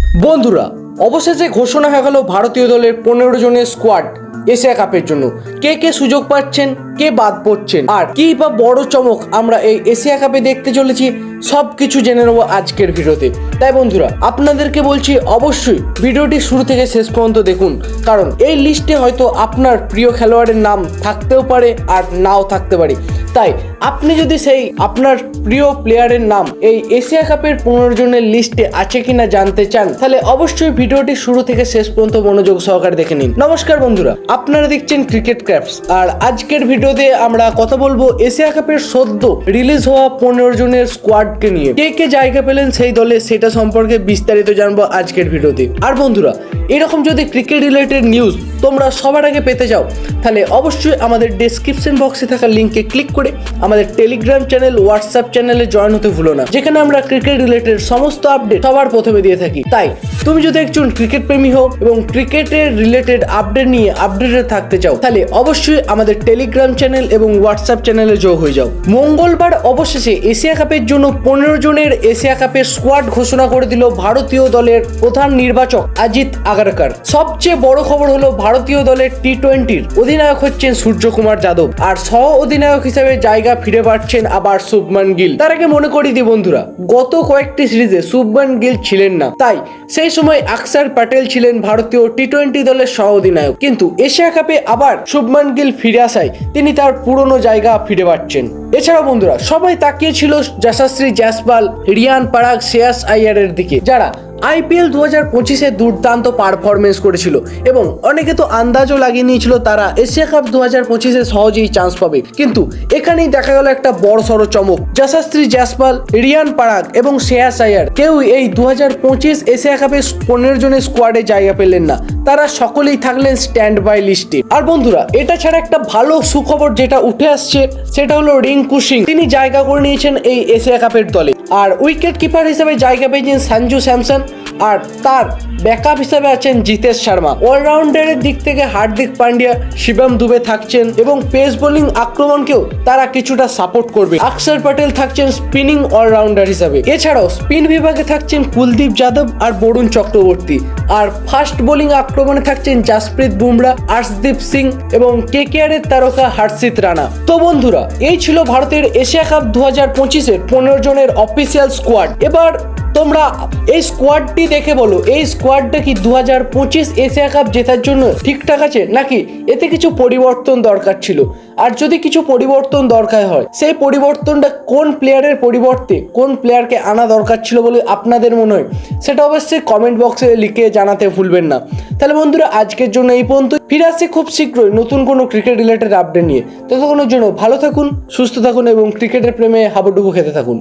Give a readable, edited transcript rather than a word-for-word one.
বন্ধুরা, অবশেষে ঘোষণা হয়ে গেল ভারতীয় দলের 15 জনের স্কোয়াড এশিয়া কাপের জন্য। কে কে সুযোগ পাচ্ছেন, কে বাদ পড়ছেন, আর কি বা বড় চমক আমরা এই এশিয়া কাপে দেখতে চলেছি, সব কিছু জেনে নেবো আজকের ভিডিওতে। তাই বন্ধুরা, আপনাদেরকে বলছি অবশ্যই ভিডিওটি শুরু থেকে শেষ পর্যন্ত দেখুন, কারণ এই লিস্টে হয়তো আপনার প্রিয় খেলোয়াড়ের নাম থাকতেও পারে আর নাও থাকতে পারে। তাই আপনি যদি সেই আপনার প্রিয় প্লেয়ারের নাম এই এশিয়া কাপের 15 জনের লিস্টে আছে কিনা জানতে চান, তাহলে অবশ্যই ভিডিওটি শুরু থেকে শেষ পর্যন্ত মনোযোগ সহকারে দেখে নিন। নমস্কার বন্ধুরা, আপনারা দেখছেন ক্রিকেট ক্র্যাফটস, আর আজকের ভিডিওতে আমরা কথা বলবো এশিয়া কাপের সদ্য রিলিজ হওয়া 15 জনের স্কোয়াডকে নিয়ে। কে কে জায়গা পেলেন সেই দলে সেটা সম্পর্কে বিস্তারিত জানবো আজকের ভিডিওতে। আর বন্ধুরা, এরকম যদি ক্রিকেট রিলেটেড নিউজ তোমরা সবার আগে পেতে চাও, তাহলে অবশ্যই আমাদের ডেসক্রিপশন বক্সে থাকা লিঙ্কে ক্লিক করে আমাদের টেলিগ্রাম চ্যানেল, হোয়াটসঅ্যাপ চ্যানেলে জয়েন হতে ভুলো না, যেখানে আমরা ক্রিকেট রিলেটেড সমস্ত আপডেট সবার প্রথমে দিয়ে থাকি। তাই তুমি যদি একজন ক্রিকেট প্রেমী হও এবং ক্রিকেটের রিলেটেড আপডেট নিয়ে আপডেটেড থাকতে চাও, তাহলে অবশ্যই আমাদের টেলিগ্রাম চ্যানেল এবং হোয়াটসঅ্যাপ চ্যানেলে যোগ হয়ে যাও। মঙ্গলবার অবশেষে এশিয়া কাপের জন্য 15 জনের এশিয়া কাপের স্কোয়াড ঘোষণা করে দিল ভারতীয় দলের প্রধান নির্বাচক অজিত আগারকার। সবচেয়ে বড় খবর হলো ভারতীয় দলের টি-20-র অধিনায়ক হচ্ছেন সূর্যকুমার যাদব, আর সহ অধিনায়ক হিসেবে জায়গা ফিরে পাচ্ছেন আবার শুভমান গিল। তার আগে মনে করিয়ে দিই বন্ধুরা, গত কয়েকটি সিরিজে শুভমান গিল ছিলেন না, তাই সেই সময় অক্ষর প্যাটেল ছিলেন ভারতীয় টি-20 দলের সহ অধিনায়ক। কিন্তু এশিয়া কাপে আবার শুভমান গিল ফিরে আসায় তিনি তার পুরনো জায়গা ফিরে পাচ্ছেন। এছাড়া বন্ধুরা, সবাই তাকিয়েছিল যশস্বী জয়সওয়াল, রিয়ান পরাগ, শ্রেয়াস আইয়ারের দিকে, যারা আইপিএল 2025-এ দুর্দান্ত পারফরমেন্স করেছিল এবং অনেকে তো আন্দাজও লাগিয়ে নিয়েছিল তারা এশিয়া কাপ 2025-এ সহজেই চান্স পাবে। কিন্তু এখানেই দেখা গেল একটা বড় সড়ো চমক। যশস্বী জয়সওয়াল, রিয়ান পরাগ এবং শ্রেয়াস আইয়ার কেউ এই 2025 এশিয়া কাপের 15 জনের স্কোয়াডে জায়গা পেলেন না, তারা সকলেই থাকলেন স্ট্যান্ড বাই লিস্টে। আর বন্ধুরা, এটা ছাড়া একটা ভালো সুখবর যেটা উঠে আসছে, সেটা হলো রিঙ্কু সিং, তিনি জায়গা করে নিয়েছেন এই এশিয়া কাপের দলে। আর উইকেট কিপার হিসেবে জায়গা পেয়েছেন সঞ্জু স্যামসন, আর তার ব্যাকআপ হিসেবে আছেন জিতেশ শর্মা। অলরাউন্ডারের দিক থেকে হার্দিক পান্ডিয়া, শিবম দুবে থাকছেন এবং পেস বোলিং আক্রমণকেও তারা কিছুটা সাপোর্ট করবে। অক্ষর প্যাটেল থাকছেন স্পিনিং অলরাউন্ডার হিসেবে। এছাড়াও স্পিন বিভাগে থাকছেন কুলদীপ যাদব আর বরুণ চক্রবর্তী, আর ফাস্ট বোলিং আক্রমণে থাকছেন জাসপ্রীত বুমরা, আর্শদীপ সিং এবং কেকেআর এর তারকা হর্ষিত রানা। তো বন্ধুরা, এই ছিল ভারতের এশিয়া কাপ 2025-এর 15 জনের অফিসিয়াল স্কোয়াড। এবার তোমরা এই স্কোয়াডটি দেখে বলো, এই স্কোয়াডটা কি 2025 এশিয়া কাপ জেতার জন্য ঠিকঠাক আছে, নাকি এতে কিছু পরিবর্তন দরকার ছিল? আর যদি কিছু পরিবর্তন দরকার হয়, সেই পরিবর্তনটা কোন প্লেয়ারের পরিবর্তে কোন প্লেয়ারকে আনা দরকার ছিল বলে আপনাদের মনে হয়, সেটা অবশ্যই কমেন্ট বক্সে লিখে জানাতে ভুলবেন না। তাহলে বন্ধুরা, আজকের জন্য এই পর্যন্ত। ফিরে আসছে খুব শীঘ্রই নতুন কোনো ক্রিকেট রিলেটেড আপডেট নিয়ে। ততক্ষণের জন্য ভালো থাকুন, সুস্থ থাকুন এবং ক্রিকেটের প্রেমে হাবুডুবু খেতে থাকুন।